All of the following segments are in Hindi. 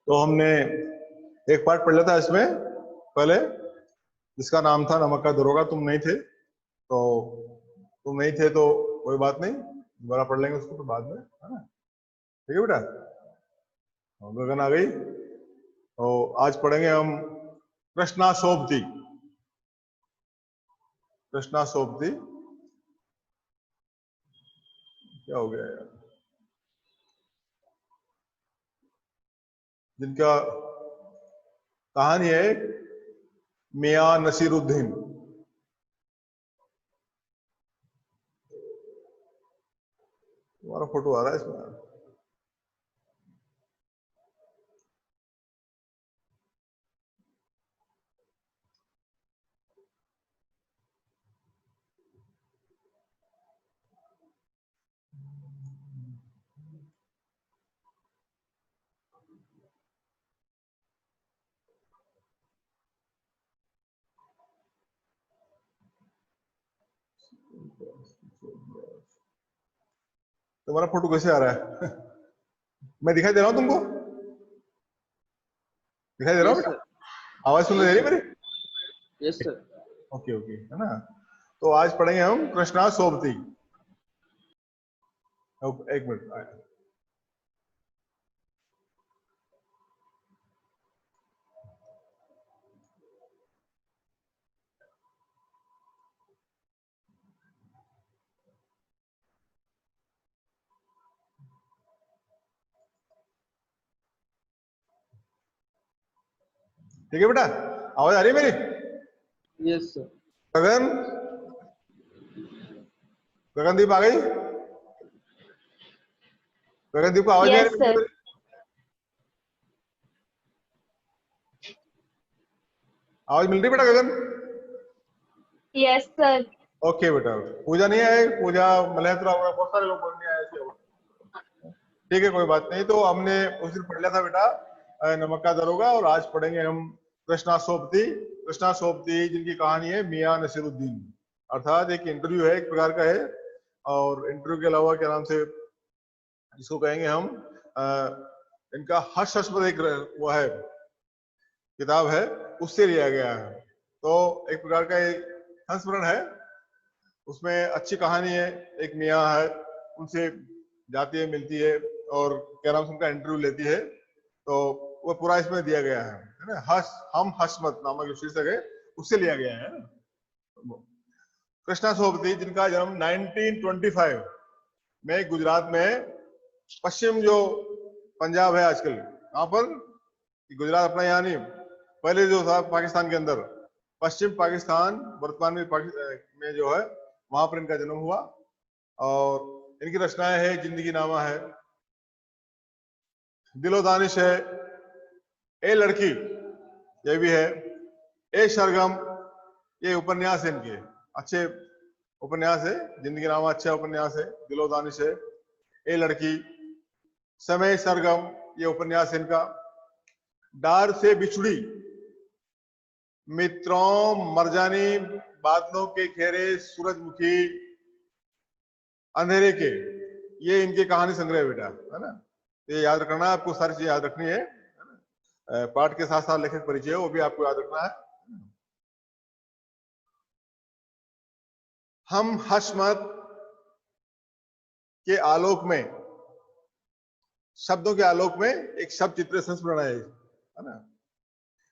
तो हमने एक पार्ट पढ़ लिया था इसमें पहले, जिसका नाम था नमक का दरोगा। तुम नहीं थे तो कोई बात नहीं, दोबारा पढ़ लेंगे उसको तो बाद में, है ना? ठीक है बेटा, गगन आ गई। तो आज पढ़ेंगे हम कृष्णाशोभती। कृष्णाशोभती क्या हो गया यार, जिनका कहानी है मियां नसीरुद्दीन। तुम्हारा फोटो आ रहा है इसमें। तुम्हारा फोटो कैसे आ रहा है? मैं दिखाई दे रहा हूँ तुमको? दिखाई दे रहा हूँ? आवाज सुन दे रही मेरी? Yes sir. ओके ओके, है ना? तो आज पढ़ेंगे हम कृष्णाशोभती। एक मिनट, ठीक है बेटा? आवाज आ रही है मेरी? Yes sir. गगन, गगनदीप आ गई? गगनदीप को आवाज नहीं आ रही मेरी? आवाज मिल रही बेटा गगन? Yes sir. ओके बेटा। पूजा नहीं आए? पूजा, मल्होत्रा वगैरह बहुत सारे लोग नहीं आए थे। ठीक है, कोई बात नहीं। तो हमने उस दिन पढ़ लिया था बेटा नमक का दरोगा, और आज पढ़ेंगे हम कृष्णाशोभती। कृष्णाशोभती जिनकी कहानी है मियां नसीरुद्दीन, अर्थात एक इंटरव्यू है, एक प्रकार का है। और इंटरव्यू के अलावा क्या नाम से इसको कहेंगे हम, इनका हास्यास्पद एक वो है, किताब है, उससे लिया गया है। तो एक प्रकार का एक संस्मरण है, उसमें अच्छी कहानी है। एक मियां है, उनसे जाती है, मिलती है, और क्या नाम से उनका इंटरव्यू लेती है। तो वो पूरा इसमें दिया गया है ना? हम हसमत नामक जो शीर्षक है उससे लिया गया है। कृष्णाशोभती जिनका जन्म 1925 में गुजरात में, पश्चिम जो पंजाब है आजकल, यहाँ पर, गुजरात अपना यहाँ नहीं, पहले जो था पाकिस्तान के अंदर, पश्चिम पाकिस्तान वर्तमान में जो है, वहां पर इनका जन्म हुआ। और इनकी रचनाएं है जिंदगी नामा है, दिलो दानिश है, ए लड़की ये भी है, ए सरगम, ये उपन्यास है इनके, अच्छे उपन्यास है। जिंदगी नामा अच्छा उपन्यास है, दिलो दानिश है, ए लड़की, समय सरगम ये उपन्यास है इनका, डार से बिछुड़ी, मित्रों मरजानी, बादलों के घेरे, सूरजमुखी, अंधेरे के, ये इनके कहानी संग्रह है बेटा, है ना? ये याद रखना है आपको, सारी चीजें याद रखनी है ना? पाठ के साथ साथ लेखक परिचय वो भी आपको याद रखना है। हम हसमत के आलोक में, शब्दों के आलोक में एक शब्द चित्र संस्मरण है ना?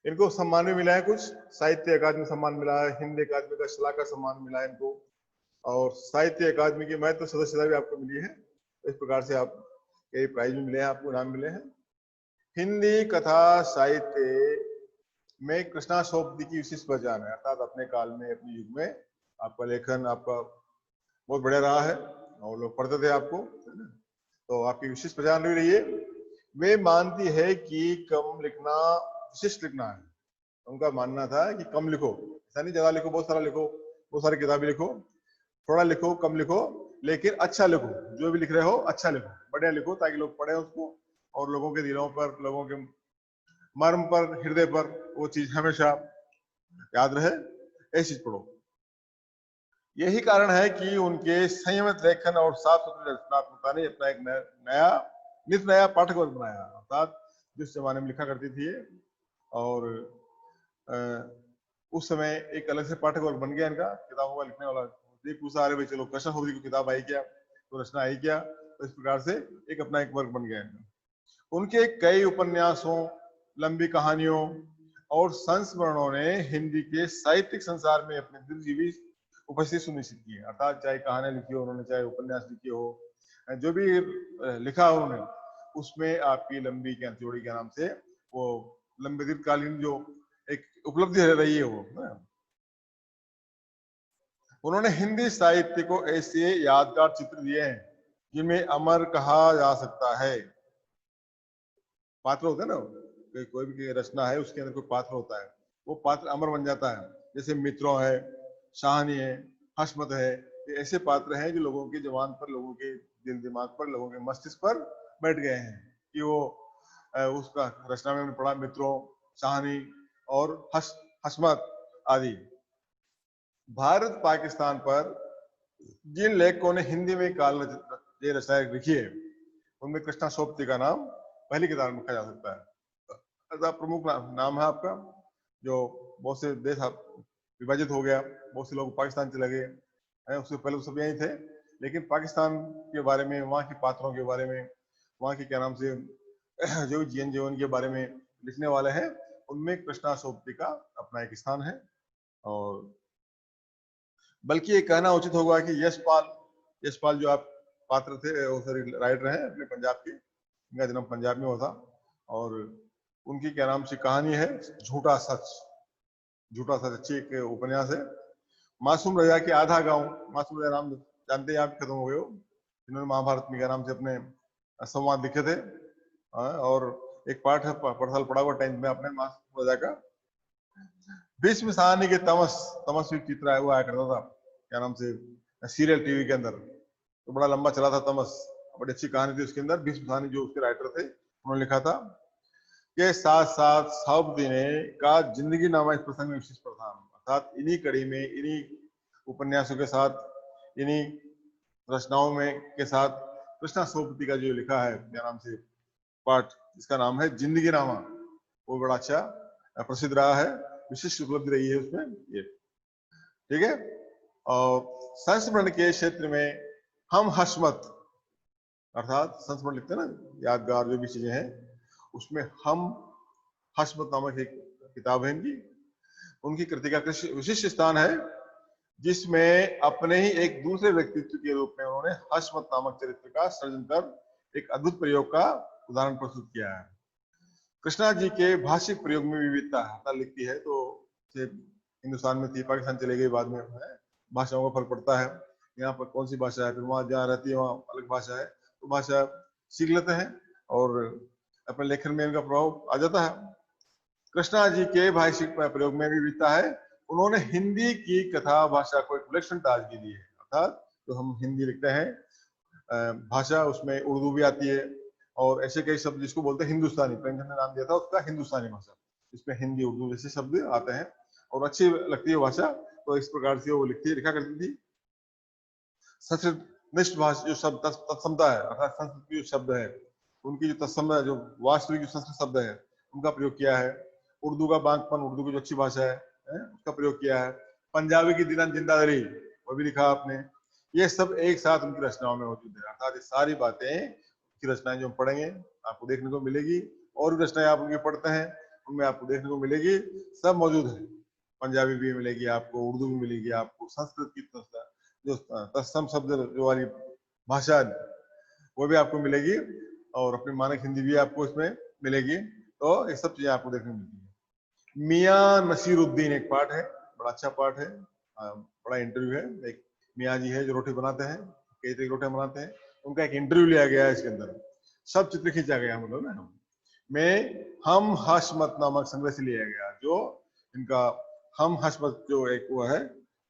इनको सम्मान भी मिला है, कुछ साहित्य अकादमी सम्मान मिला है, हिंदी अकादमी का शलाका सम्मान मिला है इनको, और साहित्य अकादमी की महत्व सदस्यता भी आपको मिली है। इस प्रकार से आप कई प्राइज भी मिले हैं, आपको इनाम मिले हैं। हिंदी कथा साहित्य में कृष्णाशोभती की विशिष्ट पहचान है, अर्थात अपने काल में, अपने युग में आपका लेखन आपका बहुत बढ़िया रहा है, और लोग पढ़ते थे आपको, तो आपकी विशिष्ट पहचान भी रही है। वे मानती है कि कम लिखना विशिष्ट लिखना है। उनका मानना था कि कम लिखो, ऐसा नहीं ज्यादा लिखो, बहुत सारा लिखो, बहुत सारी किताबें लिखो, थोड़ा लिखो, कम लिखो, लेकिन अच्छा लिखो। जो भी लिख रहे हो अच्छा लिखो, बढ़िया लिखो, ताकि लोग पढ़े उसको, और लोगों के दिलों पर, लोगों के मर्म पर, हृदय पर वो चीज हमेशा याद रहे, ऐसी चीज पढ़ो। यही कारण है कि उनके संयमित लेखन और साफ सुथरी रचनात्मकता ने अपना एक नया नित नया पाठक वर्ग बनाया। अर्थात जिस जमाने में लिखा करती थी ये। और उस समय एक अलग से पाठक वर्ग बन गया इनका, किताबों का लिखने वाला। ये पूछा, अरे भाई चलो कृष्णशोभती की किताब आई क्या, तो रचना आई क्या, तो इस प्रकार से एक अपना एक वर्ग बन गया इनका। उनके कई उपन्यासों, लंबी कहानियों और संस्मरणों ने हिंदी के साहित्यिक संसार में अपनी दीर्घजीवी उपस्थिति सुनिश्चित की है। अर्थात चाहे कहानियां लिखी हो उन्होंने, चाहे उपन्यास लिखे हो, जो भी लिखा हो उन्होंने, उसमें आपकी लंबी क्या चौड़ी के नाम से वो लंबे दीर्घकालीन जो एक उपलब्धि रही है वो। उन्होंने हिंदी साहित्य को ऐसे यादगार चित्र दिए हैं जिन्हें अमर कहा जा सकता है। पात्र होता है ना, कोई भी रचना है उसके अंदर कोई पात्र होता है, वो पात्र अमर बन जाता है। जैसे मित्रों है, शाहनी है, हशमत है, ये ऐसे पात्र हैं जो लोगों की जुबान पर, लोगों के दिल दिमाग पर, लोगों के मस्तिष्क पर बैठ गए हैं कि वो उसका रचना में पढ़ा, मित्रों, शाहनी और हशमत आदि। भारत पाकिस्तान पर जिन लेखकों ने हिंदी में काल ये रचनाएं लिखी है, उनमें कृष्णा सोबती का नाम पहली किताब में रखा जा सकता है। प्रमुख नाम है आपका, जो बहुत से देश विभाजित हो गया, बहुत से लोग पाकिस्तान चले गए, उससे पहले तो सब यही थे, लेकिन पाकिस्तान के बारे में, वहाँ के पात्रों के बारे में, वहाँ के क्या नाम से जो जीवन जीवन के बारे में लिखने वाले हैं, उनमें कृष्णा सोबती का अपना एक स्थान है। और बल्कि ये कहना उचित होगा कि यशपाल जो आप पात्र थे, वो सॉरी राइटर हैं अपने पंजाब के, इनका जन्म पंजाब में हुआ था। और उनकी क्या नाम से कहानी है झूठा सच। झूठा सच अच्छी एक उपन्यास है। मासूम रजा के आधा गांव, मासूम रजा नाम जानते हैं आप, खत्म हो गए हो, जिन्होंने महाभारत में क्या नाम से अपने संवाद लिखे थे। और एक पाठ है, पढ़ा हुआ 10th में अपने मासूम रजा का। भीष्म साहनी के तमस्वी चित्र वो आया करता था, क्या नाम से, सीरियल टीवी के अंदर, तो बड़ा लंबा चला था तमस, बड़ी अच्छी कहानी थी उसके अंदर। भीष्म साहनी जो उसके राइटर थे, उन्होंने लिखा था कि साथ साथ सब दिने का जिंदगी नामा इस प्रसंग में विशेष प्रधान। अर्थात इन्हीं कड़ी में, इन्हीं उपन्यासों के साथ, इन्हीं रचनाओं में के साथ कृष्णा सोबती का जो लिखा है क्या नाम से पाठ, जिसका नाम है जिंदगी नामा, वो बड़ा अच्छा प्रसिद्ध रहा है, विशिष्ट उपलब्धि रही है उसमें ये, ठीक है। और संस्मरण के क्षेत्र में हम हशमत, अर्थात संस्मरण लिखते हैं ना, यादगार जो भी चीजें हैं, उसमें हम हशमत नामक एक किताब है इनकी। उनकी कृति का विशिष्ट स्थान है, जिसमें अपने ही एक दूसरे व्यक्तित्व के रूप में उन्होंने हशमत नामक चरित्र का सृजन कर एक अद्भुत प्रयोग का उदाहरण प्रस्तुत किया है। कृष्णा जी के भाषिक प्रयोग में विविधता है। लिखती है तो हिंदुस्तान में थी, पाकिस्तान चले गई बाद में, भाषाओं का फर्क पड़ता है, यहाँ पर कौन सी भाषा है, फिर वहां जहाँ रहती है वहाँ अलग भाषा है, तो भाषा सीख लेते हैं और अपने लेखन में इनका प्रभाव आ जाता है। कृष्णा जी के भाषिक प्रयोग में भी विविधता है। उन्होंने हिंदी की कथा भाषा को एक विलक्षण ताजगी दी है। अर्थात जो हम हिंदी लिखते हैं भाषा, उसमें उर्दू भी आती है और ऐसे कई शब्द जिसको बोलते हैं हिंदुस्तानी, प्रेमचंद ने नाम दिया था उसका हिंदुस्तानी भाषा, इसमें हिंदी उर्दू जैसे शब्द आते हैं और अच्छी लगती है भाषा। तो इस प्रकार से वो लिखा करती थी। संस्कृत निष्ठ भाषा जो शब्द तत्समता है, अर्थात संस्कृत की जो शब्द है उनकी जो तत्सम जो वास्तविक जो संस्कृत शब्द है उनका प्रयोग किया है। उर्दू का बांकपन, उर्दू की जो अच्छी भाषा है उसका प्रयोग किया है। पंजाबी की दिनान जिंदादरी वो भी लिखा आपने। ये सब एक साथ उनकी रचनाओं में मौजूद है। अर्थात ये सारी बातें की रचनाएं जो हम पढ़ेंगे आपको देखने को मिलेगी, और भी रचनाएं आप उनकी पढ़ते हैं उनमें आपको देखने को मिलेगी, सब मौजूद है। पंजाबी भी मिलेगी आपको, उर्दू भी मिलेगी आपको, संस्कृत की जो तत्सम शब्द जो वाली भाषा वो भी आपको मिलेगी, और अपनी मानक हिंदी भी आपको इसमें मिलेगी। तो ये सब चीजें आपको देखने को मिलती है। मियां नसीरुद्दीन एक पाठ है, बड़ा अच्छा पाठ है, बड़ा इंटरव्यू है। एक मियाँ जी है जो रोटी बनाते हैं, कई तरह की रोटियां बनाते हैं, उनका एक इंटरव्यू लिया गया है इसके अंदर, सब चित्र खींचा गया मतलब ना, में हम हशमत नामक संग्रह से लिया गया, जो इनका हम हशमत जो एक वो है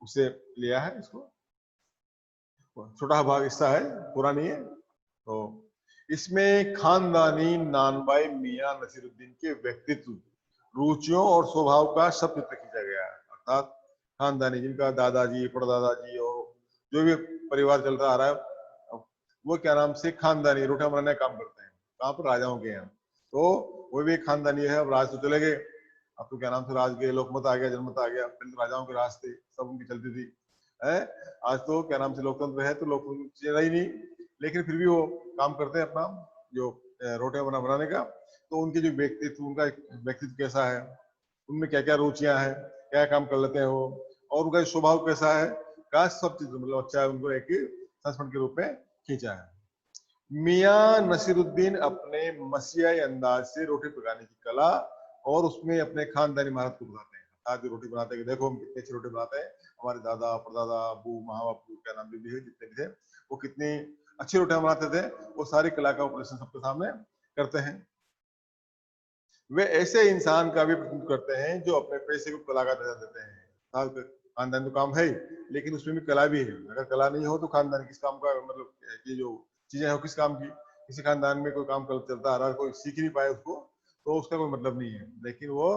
उससे लिया है। इसको छोटा भाग हिस्सा है, पूरा नहीं है। तो इसमें खानदानी नानबाई मियां नसीरुद्दीन के व्यक्तित्व, रुचियों और स्वभाव का सब चित्र खींचा गया है। अर्थात खानदानी, जिनका दादाजी, परदादाजी और जो भी परिवार चलता आ रहा है, वो क्या नाम से खानदानी रोटियां बनाने का काम करते हैं, कहाँ पर, राजाओं के यहाँ। तो वो भी एक खानदानी है। अब राज तो चले गए, अब तो क्या नाम से राज के लोकमत आ गया, जनमत आ गया, पहले तो राजाओं के राज थे, सब उनकी चलती थी है। आज तो क्या नाम से लोकतंत्र है, तो लोकतंत्र चला ही नहीं, लेकिन फिर भी वो काम करते हैं अपना जो रोटियां बनाने का। तो उनके जो व्यक्तित्व, उनका व्यक्तित्व कैसा है, उनमें क्या क्या रुचियां हैं, क्या काम कर लेते हैं वो, और उनका स्वभाव कैसा है, का सब चीज मतलब अच्छा है, उनको एक संस्मरण के रूप में खींचा है। मियां नसीरुद्दीन अपने मसीहाई अंदाज से रोटी पकाने की कला और उसमें अपने खानदानी महारत को बताते हैं। आज जो रोटी बनाते हैं, देखो हम कितनी अच्छी रोटी बनाते हैं, हमारे दादा परदादा अबू महाबापू क्या नाम भी है जितने भी थे, वो कितनी अच्छी रोटियां बनाते थे, वो सारी कला का ऑपरेशन सबके सामने करते हैं। वे ऐसे इंसान का भी प्रतिनिधित्व करते हैं जो अपने पैसे को कला का दर्जा देते हैं। खानदान तो काम है ही, लेकिन उसमें भी कला भी है। अगर कला नहीं हो तो खानदान किस काम का, मतलब ये जो चीजें हो किस काम की। किसी खानदान में कोई काम चलता आ रहा है, कोई सीख नहीं पाए उसको, तो उसका कोई मतलब नहीं है, लेकिन वो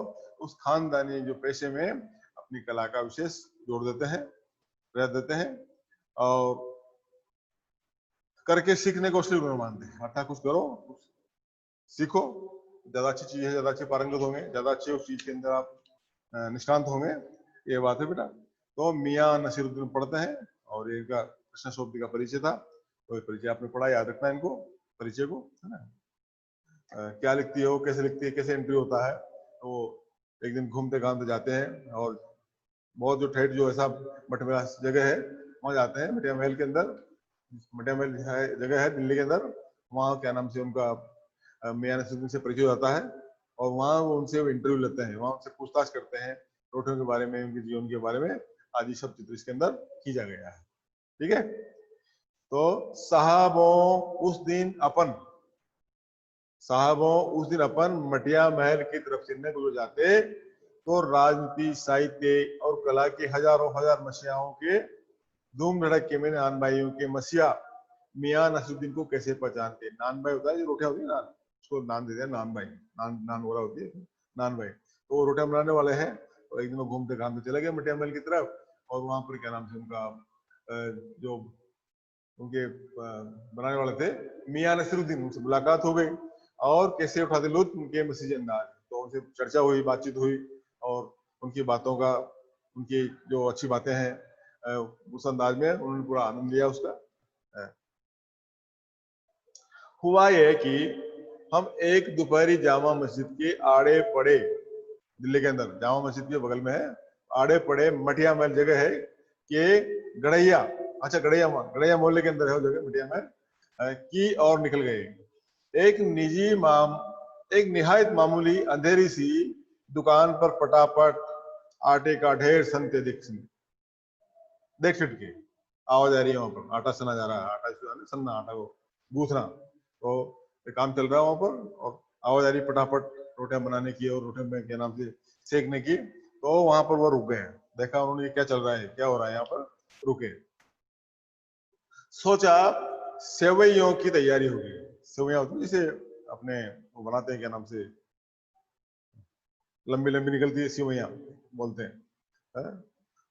उस खानदानी जो पेशे में अपनी कला का विशेष जोड़ देते हैं, रह देते हैं, और करके सीखने को असली गुण मानते हैं। अर्थात कुछ करो, कुछ सीखो, ज्यादा अच्छी चीज है, ज्यादा अच्छे पारंगत होंगे, ज्यादा अच्छे उस चीज के अंदर आप निष्णांत होंगे, ये बात है बेटा। तो मियां नसीरुद्दीन पढ़ते हैं, और इनका कृष्ण शोभदी का परिचय था, तो परिचय आपने पढ़ा, याद रखना इनको, परिचय को, है ना। क्या लिखती है वो, कैसे लिखती है, कैसे एंट्री होता है। तो एक दिन घूमते घामते जाते हैं, और बहुत जो ठेठ जो ऐसा मठमेला जगह है, वहां जाते हैं, मटिया महल के अंदर। मटिया महल जगह है दिल्ली के अंदर, वहाँ क्या नाम से उनका मियां नसीरुद्दीन से परिचय होता है, और वहाँ वो उनसे इंटरव्यू लेते हैं, वहाँ उनसे पूछताछ करते हैं रोटियों के बारे में, उनके जीवन के बारे में, आदि सब चित्र इसके अंदर खींचा गया है। ठीक है। तो साहबों उस दिन अपन मटिया महल की तरफ से न गुजर जाते, तो राजनीति, साहित्य और कला के हजारों हजार मसीहाओं के धूम धड़के में नान भाइयों के मसीहा मियां नसीरुद्दीन को कैसे पहचानते। नान भाई होता है जो रोटियां होती है ना, उसको नान देते हैं नान भाई, नान हो रहा होती है नान भाई, तो वो रोटियां बनाने वाले हैं। और एक दिन वो घूमते घामते चले गए मटिया महल की तरफ, और वहां पर क्या नाम से उनका जो उनके बनाने वाले थे मियां नसीरुद्दीन, उनसे मुलाकात हो गई, और कैसे उठाते लुत्फ उनके मसीही अंदाज। तो उनसे चर्चा हुई, बातचीत हुई, और उनकी बातों का, उनकी जो अच्छी बातें हैं उस अंदाज में उन्होंने पूरा आनंद लिया उसका। हुआ यह कि हम एक दोपहरी जामा मस्जिद के आड़े पड़े, दिल्ली के अंदर जामा मस्जिद के बगल में है, आड़े पड़े मटिया महल जगह है कि गड़ैया, अच्छा गड़ैया मोहल्ले के अंदर है वो जगह मटिया महल की, और निकल गए। एक निहायत मामूली अंधेरी सी दुकान पर पटापट आटे का ढेर सनते देख छिटके आवाज आ रही है, वहां पर आटा सना जा रहा है, आटा सन्ना, आटा को गूंथना, तो काम चल रहा है वहां पर, और आवाज आ रही पटापट रोटियां बनाने की और रोटियां में क्या नाम से सेकने की। तो वहां पर वो रुक गए, देखा उन्होंने क्या चल रहा है, क्या हो रहा है यहाँ पर, रुके। सोचा सेवइयों की तैयारी होगी। सेवइयां होती है जिसे अपने वो बनाते हैं, क्या नाम से लंबी लंबी निकलती है, सेवइयां बोलते हैं।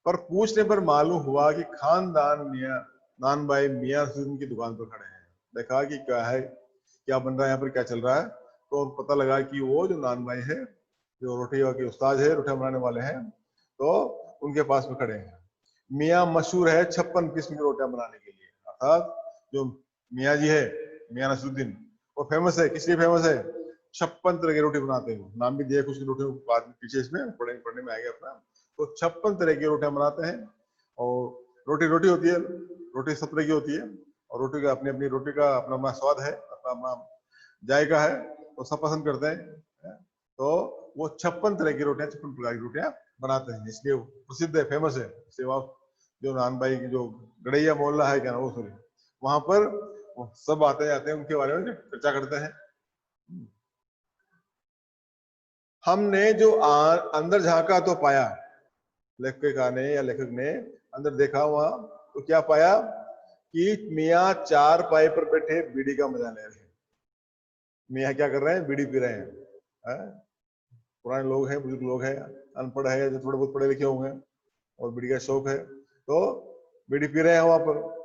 पर पूछने पर मालूम हुआ कि खानदान नान भाई मियां नसीरुद्दीन की दुकान पर खड़े हैं। देखा कि क्या है, क्या बन रहा है यहाँ पर, क्या चल रहा है। तो पता लगा कि वो जो नान भाई है, जो रोटी के उस्ताद है, रोटियां बनाने वाले हैं, तो उनके पास में खड़े हैं। मियां मशहूर है 56 किस्म की रोटियां बनाने के लिए, अर्थात जो मियां जी है मियां नसीरुद्दीन, वो फेमस है, किस लिए फेमस है, 56 तरह की रोटी बनाते हैं। नाम भी दिया कुछ रोटियों बाद में, पीछे इसमें पढ़ने में आएगा अपना। तो 56 तरह की रोटियां बनाते हैं, और रोटी होती है, रोटी सब तरह की होती है, और रोटी का अपनी रोटी का अपना अपना स्वाद है, अपना जायका है, तो सब पसंद करते हैं। तो वो 56 तरह की रोटियां, 56 प्रकार की रोटियां बनाते हैं, इसलिए प्रसिद्ध है, फेमस है। सेवा जो नान भाई की जो गड़ैया मोहल्ला है, क्या ना वो सॉरी, वहां पर सब आते जाते हैं, उनके बारे में चर्चा करते हैं। हमने जो अंदर झांका तो पाया, लेखक ने अंदर देखा वहां, तो क्या पाया कि मियां चार पाए पर बैठे बीड़ी का मजा ले रहे हैं। मियां क्या कर रहे हैं, बीड़ी पी रहे हैं। पुराने लोग हैं, बुजुर्ग लोग हैं, अनपढ़ है, जो थोड़े बहुत पढ़े लिखे होंगे और बीड़ी का शौक है, तो बीड़ी पी रहे हैं वहां पर।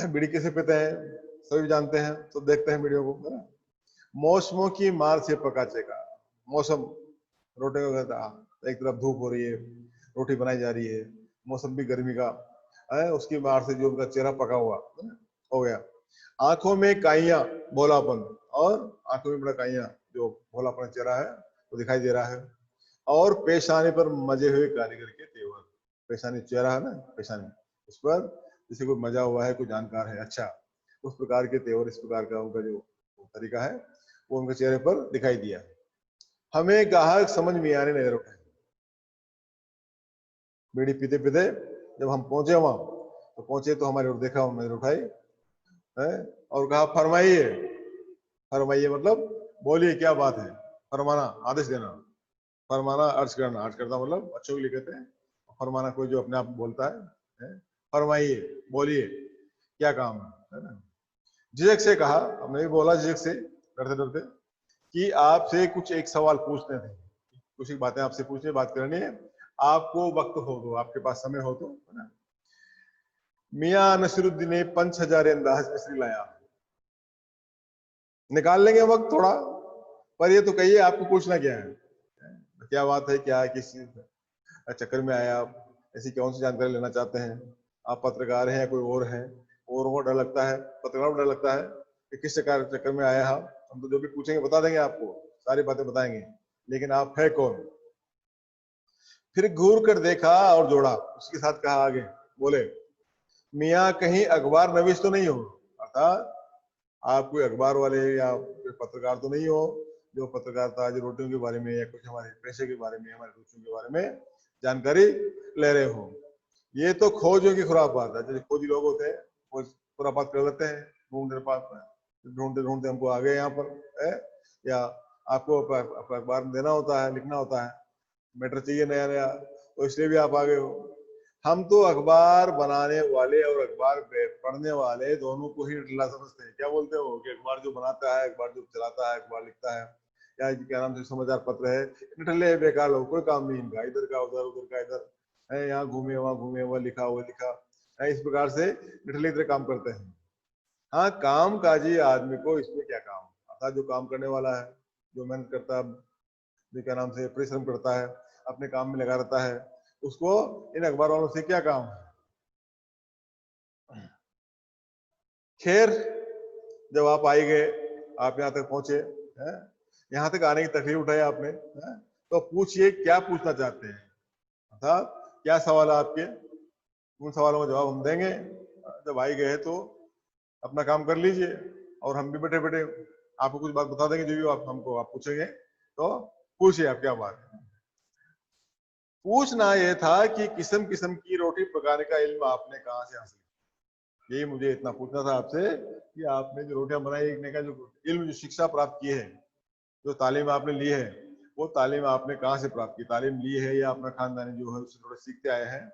बीड़ी कैसे पीते हैं सभी जानते हैं, सब देखते हैं वीडियो को, है ना। मौसमों की मार से पका चेका। मौसम, रोटी को कहता, एक तरफ धूप हो रही है, रोटी बनाई जा रही है, मौसम भी गर्मी का है, उसकी मार से जो उनका चेहरा पका हुआ हो गया। आंखों में काइयां, भोलापन, और आंखों में बड़ा काइयां, जो भोलापन चेहरा है वो दिखाई दे रहा है। और पेशानी पर मजे हुए कारीगर के तेवर। पेशानी चेहरा है ना, पेशानी, उस पर जैसे कोई मजा हुआ है, कोई जानकार है, अच्छा, उस प्रकार के तेवर, इस प्रकार का उनका जो तरीका है वो उनके चेहरे पर दिखाई दिया। हमें ग्राहक समझ में आने नजर उठाए। बीड़ी पीते पीते जब हम पहुंचे वहां, तो पहुंचे तो हमारे ओर देखा, नजर उठाई है और कहा फरमाइए। फरमाइए मतलब बोलिए, क्या बात है। फरमाना, आदेश देना, फरमाना अर्ज करना, अर्ज करना मतलब अच्छों के लिए कहते हैं, फरमाना कोई जो अपने आप बोलता है। फरमाइए, बोलिए, क्या काम है ना। झिझक से कहा, हमने भी बोला झिझक से, डरते डरते, कि आपसे कुछ एक सवाल पूछने थे, कुछ एक बातें आपसे पूछनी, बात करनी है, आपको वक्त हो तो, आपके पास समय हो तो, है ना। मियां नसीरुद्दीन ने 5000 अंदाज मिस्री लाया। निकाल लेंगे वक्त थोड़ा, पर ये तो कहिए आपको पूछना क्या है, क्या बात है, क्या है, किस चक्कर में आया आप, ऐसी कौन सी जानकारी लेना चाहते हैं। आप पत्रकार हैं या कोई और है, और वो डर लगता है, पत्रकार को डर लगता है कि किस चक्कर में आया हम तो जो भी पूछेंगे बता देंगे, आपको सारी बातें बताएंगे, लेकिन आप है कौन। फिर घूर कर देखा और जोड़ा, उसके साथ कहा आगे, बोले मियाँ कहीं अखबार नवीस तो नहीं हो, अर्थात आप कोई अखबार वाले या कोई पत्रकार तो नहीं हो, जो पत्रकारिता, जो रोटियों के बारे में या कुछ हमारे पेशे के बारे में, हमारे रुचियों के बारे में जानकारी ले रहे हो। ये तो खोजों की खुरापात है, जैसे खोजी लोग होते हैं वो खुरापात कर लेते हैं, ढूंढते ढूंढते हमको आ गए यहाँ पर है, या आपको अखबार में देना होता है, लिखना होता है, मैटर चाहिए नया नया, तो इसलिए भी आप आ गए हो। हम तो अखबार बनाने वाले और अखबार पढ़ने वाले दोनों को ही डल्ला समझते हैं। क्या बोलते हो कि अखबार जो बनाता है, अखबार जो चलाता है, अखबार लिखता है, या क्या नाम से समाचार पत्र है, निठल्ले बेकार लोग, कोई काम नहीं इनका, इधर का उधर, उधर का इधर है, यहाँ घूमे वहाँ लिखा हुआ लिखा है, इस प्रकार से निठल्ले इधर काम करते हैं। हाँ, काम काजी आदमी को इसमें क्या काम, अर्थात जो काम करने वाला है, जो मेहनत करता है, जो क्या नाम से परिश्रम करता है, अपने काम में लगा रहता है, उसको इन अखबार वालों से क्या काम है। खैर, जब आप आई गए, आप यहाँ तक पहुंचे, यहाँ तक आने की तकलीफ उठाई आपने, तो पूछिए क्या पूछना चाहते हैं, अर्थात क्या सवाल है आपके, उन सवालों का जवाब हम देंगे। जब आई गए तो अपना काम कर लीजिए, और हम भी बैठे बैठे आपको कुछ बात बता देंगे, जो भी आप हमको आप पूछेंगे तो पूछिए आप क्या बात है। पूछना यह था कि किस्म किस्म की रोटी पकाने का इल्म आपने कहाँ से हासिल किया। यही मुझे इतना पूछना था आपसे कि आपने जो रोटियां बनाई का जो इल्म, जो शिक्षा प्राप्त की है, जो तालीम आपने ली है, वो तालीम आपने कहाँ से प्राप्त की, तालीम ली है या अपना खानदानी जो है उससे थोड़ा सीखते आए हैं,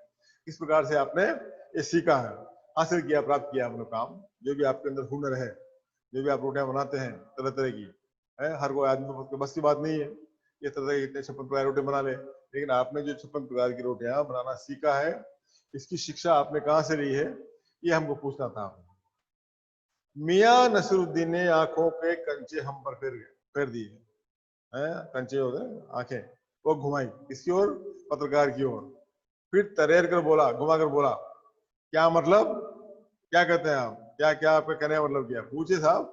किस प्रकार से आपने ये सीखा है, हासिल किया, प्राप्त किया अपना काम, जो भी आपके अंदर हुनर है, जो भी आप रोटियां बनाते हैं तरह तरह की है, हर कोई आदमी को बस की बात नहीं है ये तरह की 56 प्रकार रोटी बना ले, लेकिन आपने जो 56 प्रकार की रोटियां बनाना सीखा है, इसकी शिक्षा आपने कहाँ से ली है, ये हमको पूछना था। मियां नसीरुद्दीन ने आंखों के कंचे हम पर फेर दिए, कंचे होते आंखें, वो घुमाई किसकी ओर, पत्रकार की ओर, फिर तरेर कर बोला, घुमा कर बोला, क्या मतलब, क्या कहते हैं आप, क्या क्या आपका कहने का मतलब क्या, पूछे साहब।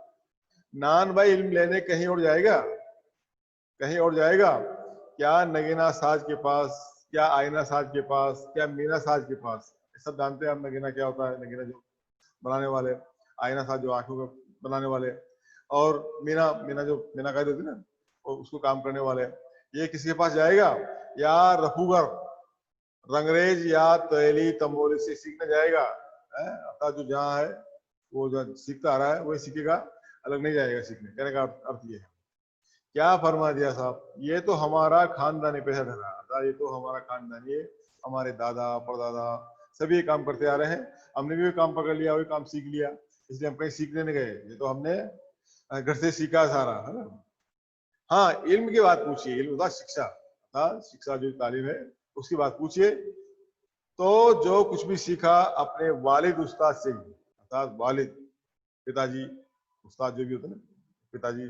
नान भाई इल्म लेने कहीं और जाएगा, कहीं और जाएगा क्या, नगीना साज के पास, क्या आईना साज के पास, क्या मीना साज के पास, सब जानते हैं हम नगीना क्या होता है, नगीना जो बनाने वाले, आईना साज जो आंखों को बनाने वाले, और मीना मीना जो मीनाकारी होती है ना, और उसको काम करने वाले, ये किसी के पास जाएगा, या रफूगर रंगरेज या तैली तंबोली से सीखने जाएगा, अर्थात जो जहाँ है वो जो सीखता आ रहा है वही सीखेगा, अलग नहीं जाएगा सीखने, कहने का अर्थ ये है। क्या फरमा दिया साहब, ये तो हमारा खानदानी पेशा ठहरा, ये तो हमारा खानदानी, ये हमारे दादा परदादा सभी काम करते आ रहे हैं, हमने भी काम पकड़ लिया, वही काम सीख लिया, इसलिए हम कहीं सीखने नहीं गए, ये तो हमने घर से सीखा सारा, है ना। हाँ, इल्म की बात पूछिए, इल्म होता शिक्षा, शिक्षा जो तालीम है उसकी बात पूछिए, तो जो कुछ भी सीखा अपने वालिद उस्ताद से, अर्थात वालिद पिताजी, उस्ताद जो भी होते हैं पिताजी,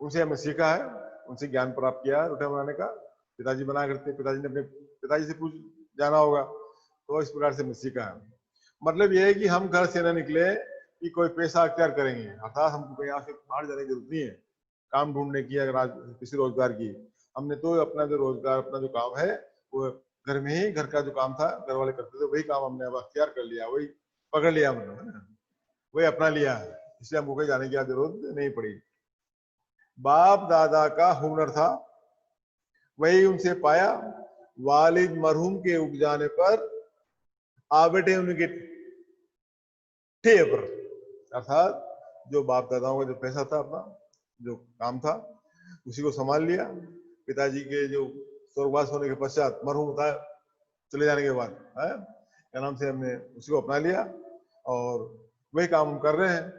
उनसे हमने सीखा है, उनसे ज्ञान प्राप्त किया है रोटियां बनाने का। पिताजी बना करते, पिताजी ने अपने पिताजी से पूछ जाना होगा, तो इस प्रकार से हमने सीखा है। मतलब ये है कि हम घर से न निकले कि कोई पैसा अख्तियार करेंगे, अर्थात हमको कहीं यहाँ से बाहर जाने की जरूरत नहीं है काम ढूंढने की, अगर आज किसी रोजगार की। हमने तो अपना जो रोजगार, अपना जो काम है, वो घर में ही, घर का जो काम था घर वाले करते थे, वही काम हमने अब अख्तियार कर लिया, वही पकड़ लिया, मतलब वही अपना लिया है, इसलिए हमको कहीं जाने की जरूरत नहीं पड़ी। बाप दादा का हुनर था, वही उनसे पाया। वालिद मरहूम के उग जाने पर आ बेटे उनके ठे पर, अर्थात जो बाप दादाओं का जो पैसा था, अपना जो काम था, उसी को संभाल लिया। पिताजी के जो स्वर्गवास होने के पश्चात, मरहूम होता है चले जाने के बाद, है क्या नाम से, हमने उसी को अपना लिया और वही काम हम कर रहे हैं।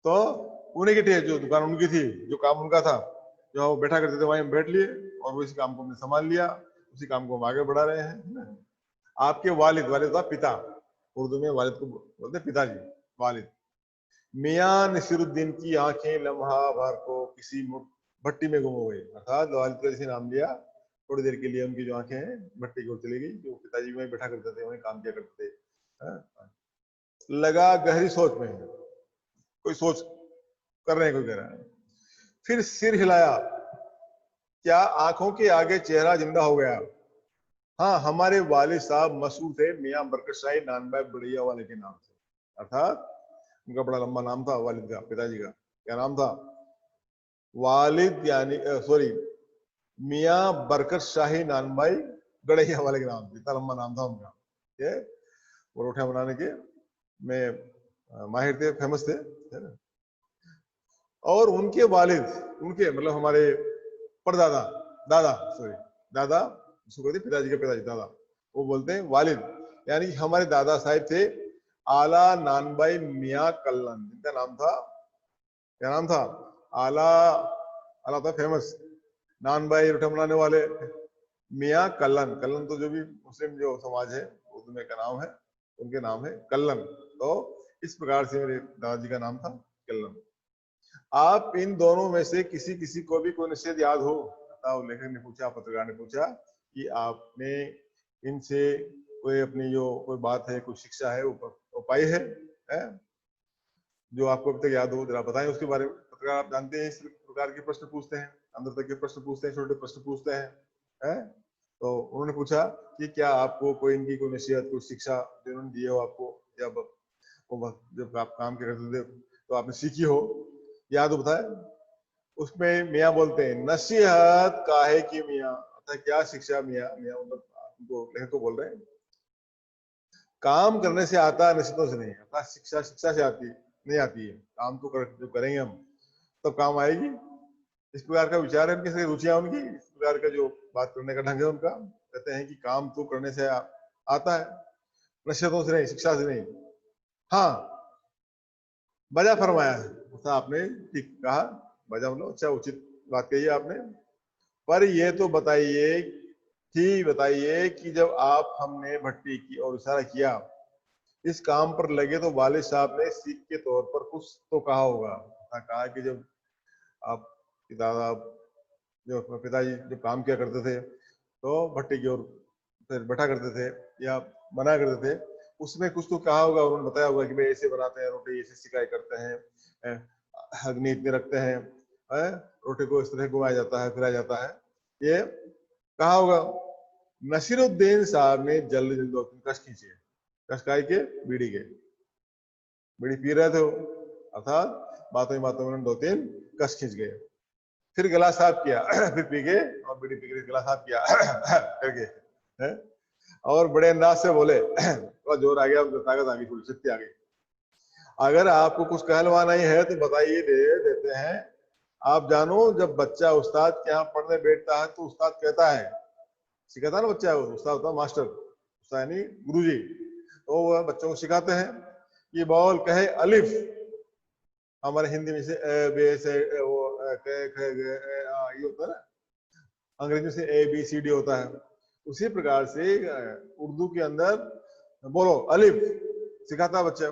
तो उन्हीं की थे, जो दुकान उनकी थी, जो काम उनका था, जो वो बैठा करते थे वहीं हम बैठ लिए और वो इसी काम को हमने संभाल लिया, उसी काम को हम आगे बढ़ा रहे हैं। आपके वालिद, वालिद था पिता, उर्दू में वालिद को बोलते पिताजी, वालिद। मियां नसीरुद्दीन की आंखें लम्हा भर को किसी भट्टी में गुम हो गई, अर्थात वालिद का जैसे नाम लिया, थोड़ी देर के लिए उनकी जो आंखें हैं भट्टी की ओर चली गई, जो पिताजी वहीं बैठा करते थे, वहीं काम किया करते थे। लगा गहरी सोच में, कोई सोच कर रहे हैं, कोई कह रहा है। फिर सिर हिलाया, क्या आंखों के आगे चेहरा जिंदा हो गया। हाँ, हमारे वालिद साहब मशहूर थे मियां बरकत शाही नानबाई बड़ैया वाले के नाम से, अर्थात उनका बड़ा लंबा नाम था वालिद का, पिताजी का क्या नाम था, वालिद यानी सॉरी मियां बरकत शाही नानबाई गड़ैया वाले के नाम से, इतना लंबा नाम था उनका। ये वो रोटियां बनाने के में माहिर थे, फेमस थे, है ना। और उनके वालिद, उनके मतलब हमारे परदादा, दादा सॉरी दादा, उसको कहते पिताजी के पिताजी, दादा, वो बोलते हैं वालिद, यानी हमारे दादा साहिब थे आला नानबाई मियां कल्लन, जिनका नाम था, क्या नाम था, आला, आला था फेमस, नानबाई रोटियां बनाने वाले, मियां कल्लन, कल्लन तो जो भी मुस्लिम जो समाज है उर्दू में का नाम है, उनके नाम है कल्लन। तो इस प्रकार से मेरे दादाजी का नाम था कल्लन। आप इन दोनों में से किसी किसी को भी कोई नसीहत याद हो? लेखक ने पूछा, पत्रकार ने पूछा कि आपने इनसे कोई अपनी जो कोई बात है, कोई शिक्षा है वो पाई है, जो आपको अब तक याद हो, जरा बताएं उसके बारे में। पत्रकार आप जानते हैं इस प्रकार के प्रश्न पूछते हैं, अंदर तक के प्रश्न पूछते हैं, छोटे प्रश्न पूछते हैं। तो उन्होंने पूछा कि क्या आपको कोई इनकी कोई नसीहत, कोई शिक्षा जो उन्होंने दी हो आपको, जब आप काम करते थे तो आपने सीखी हो, याद हो, बताए। उसमें मियाँ बोलते हैं नसीहत काहे की मियाँ, अर्थात क्या शिक्षा, मियाँ मियाँ मतलब उनको लेखक को बोल रहे हैं, काम करने से आता है, नसीहतों से नहीं। अर्थात शिक्षा शिक्षा से आती नहीं आती है, काम तो जो करेंगे हम तब तो काम आएगी। इस प्रकार का विचार है उनकी, रुचियां उनकी, इस प्रकार का जो बात करने का ढंग है उनका। कहते हैं कि काम तो करने से आता है, नसीहतों से नहीं, शिक्षा से नहीं। हाँ, वजह फरमाया है, ऐसा आपने ठीक कहा, वजह मतलब अच्छा उचित बात कही है आपने। पर ये तो बताइए कि जब आप हमने भट्टी की और इशारा किया, इस काम पर लगे तो वालिद साहब ने सीख के तौर पर कुछ तो कहा होगा। कहा कि जब आप दादा, जो पिताजी जब काम किया करते थे तो भट्टी की ओर फिर बैठा करते थे या बना करते थे, उसमें कुछ तो कहा होगा, उन्होंने बताया होगा कि भाई ऐसे बनाते हैं रोटी, ऐसे सिकाई करते हैं, अग्नि इतने रखते हैं, रोटी को इस तरह घुमाया जाता है, फिराया जाता है, ये कहा होगा। नसीरुद्दीन साहब ने जल्दी जल्दी दो तीन कश खींचे, कश काय के, बीड़ी के, बीड़ी पी रहे थे वो, अर्थात बातों में दो तीन कश खींच गए, फिर गला साफ किया, फिर पी गए और बीड़ी पी के गला साफ किया करके, और बड़े अंदाज से बोले, थोड़ा जोर आ गया, ताकत आ गई, थोड़ी शक्ति आ गई। अगर आपको कुछ कहलवाना ही है तो बताइए, देते हैं। आप जानो, जब बच्चा उस्ताद के यहाँ पढ़ने बैठता है तो उस्ताद कहता है, सिखाता ना बच्चा, उस्ताद होता मास्टर, उस्ताद यानी गुरुजी, तो वह बच्चों को सिखाते हैं कि बोल कहे अलिफ, हमारे हिंदी में से ए बी से वो ये होता है ना, अंग्रेजी से ए बी सी डी होता है, उसी प्रकार से उर्दू के अंदर बोलो अलिफ, सिखाता बच्चा।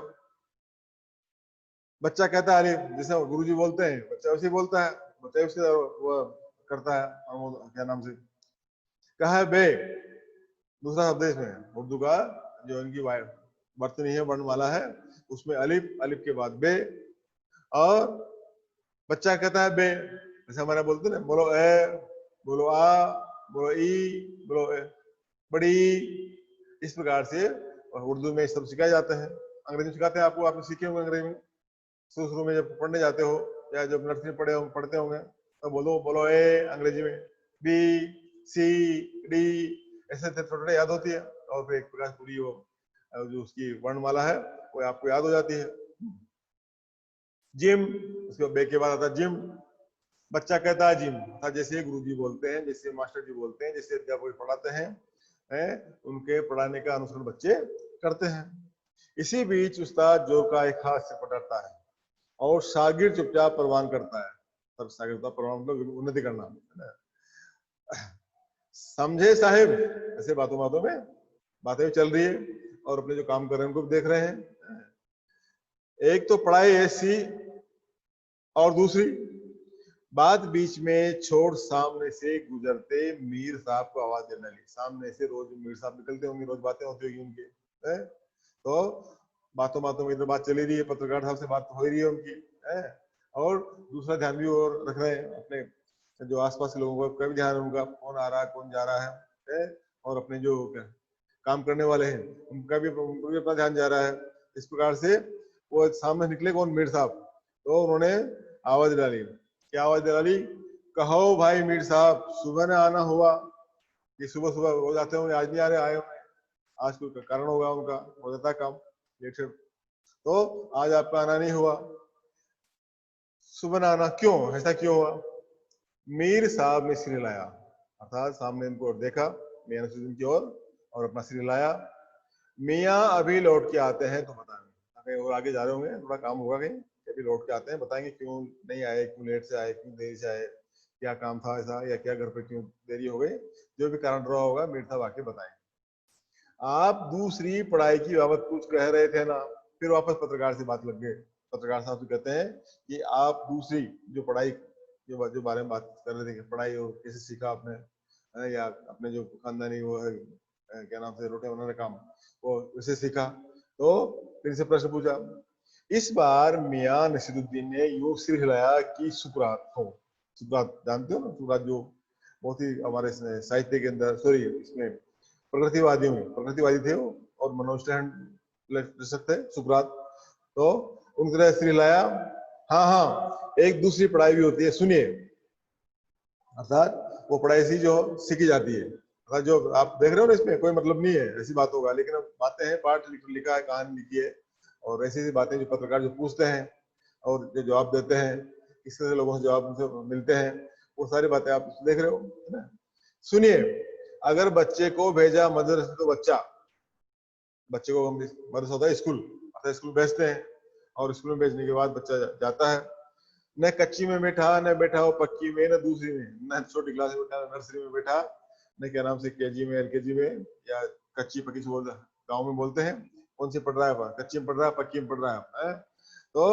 बच्चा कहता है अलिफ, जैसे गुरुजी बोलते हैं बच्चा उसी बोलता है, बच्चा उसके वो करता है, क्या नाम से कहा है बे। दूसरा शब्द इसमें उर्दू का जो इनकी वर्तनी है वर्णमाला है उसमें अलिफ, अलिफ के बाद बे, और बच्चा कहता है बे, जैसे हमारे बोलते हैं ना, बोलो ए, बोलो आ, बोलो ई, बोलो ए, बड़ी, इस प्रकार से उर्दू में सब सिखाए जाते हैं। अंग्रेजी में सिखाते हैं आपको, आपने सीखे होंगे अंग्रेजी में, शुरू में जब पढ़ने जाते हो या जब नर्सरी पढ़ते होंगे तो बोलो ए अंग्रेजी में, बी सी डी, ऐसे थोड़े थोड़े याद होती है, और फिर एक प्रकार पूरी वो जो उसकी वर्णमाला है वो आपको याद हो जाती है। जिम, उसके बे के बाद आता है जिम, बच्चा कहता है जिम, जैसे गुरुजी बोलते हैं, जैसे मास्टर जी बोलते हैं, जैसे अध्यापक पढ़ाते हैं, उनके पढ़ाने का अनुसरण बच्चे करते हैं। इसी बीच उस्ताद जोर का एक हाथ से पकड़ता है और शागिर्द चुपचाप परवान करता है। तब शागिर्द परवान मतलब उन्नति करना, समझे साहिब, ऐसे बातों बातों में बातें चल रही है और अपने जो काम कर रहे हैं उनको भी देख रहे हैं। एक तो पढ़ाई ऐसी और दूसरी बात बीच में छोड़ सामने से गुजरते मीर साहब को आवाज देने लगी। सामने से रोज मीर साहब निकलते होंगे, रोज बातें होती होगी उनकी, तो बातों बातों में इधर बात चली रही है, पत्रकार साहब से बात हो रही है उनकी, और दूसरा ध्यान भी और रख रहे हैं अपने जो आसपास के लोगों का भी ध्यान है, उनका कौन आ रहा है कौन जा रहा है, और अपने जो काम करने वाले हैं उनका भी अपना ध्यान जा रहा है। इस प्रकार से वो सामने निकले कौन, मीर साहब, तो उन्होंने आवाज डाली। क्या आवाज डाली, कहो भाई मीर साहब सुबह न आना हुआ, कि सुबह सुबह हो जाते होंगे, आज नहीं आ रहे, आए होंगे, आज कोई कारण होगा उनका, हो जाता है काम लेट से, तो आज आपका आना नहीं हुआ, सुबह न आना क्यों, ऐसा क्यों हुआ। मीर साहब ने सिर हिलाया, अर्थात सामने इनको देखा मियां नसीरुद्दीन की ओर और अपना सिर हिलाया। मियां अभी लौट के आते हैं तो बताएंगे, और आगे जा रहे होंगे, थोड़ा काम होगा कहीं, अभी लौट के आते हैं बताएंगे क्यों नहीं आए, क्यों लेट से आए, क्यों देरी से आए, क्या काम था ऐसा, या क्या घर पे क्यों देरी हो गई, जो भी कारण रहा होगा मीर साहब आके बताएंगे। आप दूसरी पढ़ाई की बाबत कुछ कह रहे थे ना, फिर वापस पत्रकार से बात लग गए। पत्रकार साहब से कहते हैं कि आप दूसरी जो पढ़ाई जो बारे में बात कर रहे थे, पढ़ाई और कैसे सीखा आपने, या अपने जो खानदानी वो है क्या नाम से रोटी बनाने काम, वो उसे सीखा, तो फिर से प्रश्न पूछा। इस बार मियां नसीरुद्दीन ने यूं सिर हिलाया कि सुकरात हो। सुकरात जानते हो ना, सुकरात जो बहुत ही हमारे साहित्य के अंदर, सॉरी इसमें प्रकृतिवादी थे वो, और मनोविश्लेषक थे सुकरात, तो उनकी तरह सिर हिलाया। हाँ हाँ, एक दूसरी पढ़ाई भी होती है, सुनिए, अर्थात वो पढ़ाई सी जो सीखी जाती है, अर्थात जो आप देख रहे हो ना, इसमें कोई मतलब नहीं है, ऐसी बात होगा, लेकिन अब बातें हैं, पाठ लिखा है, कहानी लिखी है, और ऐसी ऐसी बातें जो पत्रकार जो पूछते हैं और जो जवाब देते हैं, किस तरह से लोगों से जवाब उनसे मिलते हैं, वो सारी बातें आप देख रहे हो, है ना। सुनिए, अगर बच्चे को भेजा मदरसे, तो बच्चे को मदरसा होता है स्कूल, अर्थात स्कूल भेजते हैं, और स्कूल में भेजने के बाद बच्चा जाता है, न कच्ची में बैठा, न बैठा हो पक्की में, न दूसरी में, न छोटी क्लास में बैठा, नर्सरी में बैठा, न क्या नाम से केजी में, एलकेजी में, या कच्ची पक्की से गाँव में बोलते हैं, कौन सी पढ़ रहा है, कच्ची में पढ़ रहा है, पक्की में पढ़ रहा है, तो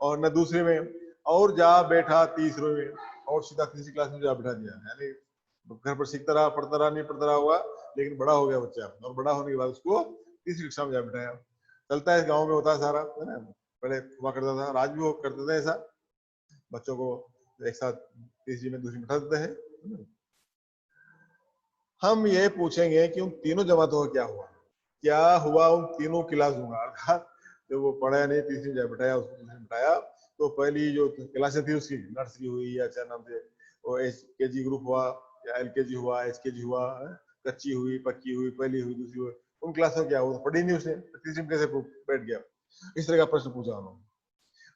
और न दूसरे में, और जा बैठा तीसरे में, और सीधा तीसरी क्लास में जा बैठा दिया, यानी घर पर सीखता रहा, पढ़ता रहा, नहीं पढ़ता रहा हुआ, लेकिन बड़ा हो गया बच्चा, और बड़ा होने के बाद उसको तीसरी कक्षा में जा बैठाया। चलता है, गाँव में होता है सारा, है ना, पहले हुआ करता था, आज भी वो करते थे ऐसा, बच्चों को एक साथ तीसरी में दूसरी में बैठा देते हैं। हम ये पूछेंगे कि उन तीनों जमातों का क्या हुआ उन तीनों क्लासों का, अर्थात जब वो पढ़ाया नहीं, तीसरी जब बैठाया, उसको दूसरी में बैठाया, तो पहली जो क्लासें थी उसकी, नर्सरी हुई या क्या नाम से वो केजी ग्रुप हुआ, या एलकेजी हुआ, एचकेजी हुआ, कच्ची हुई, पक्की हुई, पहली हुई, दूसरी हुई, उन क्लासों क्या हुआ, पढ़ी नहीं उसने, तीसरी में कैसे बैठ गया, इस तरह का प्रश्न पूछा उन्होंने।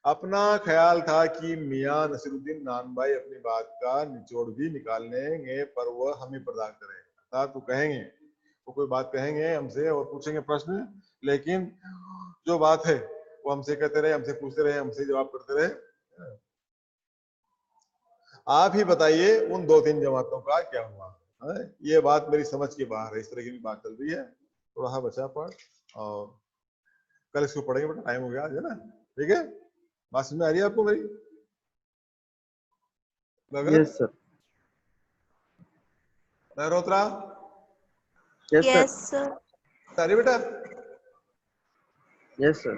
अपना ख्याल था कि मियां नसीरुद्दीन नानभाई अपनी बात का निचोड़ भी निकालेंगे, पर वह हमें बर्दाश्त करें, अर्थात वो कहेंगे, वो कोई बात कहेंगे हमसे और पूछेंगे प्रश्न, लेकिन जो बात है वो हमसे कहते रहे, हमसे पूछते रहे, हमसे जवाब करते रहे। आप ही बताइए उन 2-3 जमातों का क्या हुआ है? ये बात मेरी समझ के बाहर है, इस तरह की भी बात चल रही है, थोड़ा बचा पढ़, और कल इसको पढ़ेंगे, बेटा टाइम हो गया आज, है ना, ठीक है। बात समझ में आ रही है आपको मेरी? Gagan, yes sir. Mehrotra, yes sir. Yes sir. आ रही बेटा? Yes sir.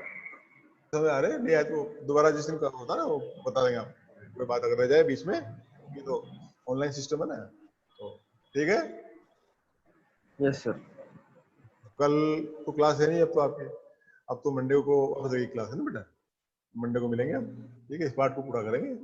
समझ आ रहे? नहीं आए तो दोबारा जिस दिन का होता ना वो बता देंगे आप, कोई बात अगर रह जाए बीच में, ये तो ऑनलाइन सिस्टम है ना, तो ठीक है। Yes sir. कल तो क्लास है नहीं अब तो आपकी, अब तो मंडे को क्लास है ना बेटा, मंडे को मिलेंगे हम, ठीक है, इस पार्ट को पूरा करेंगे।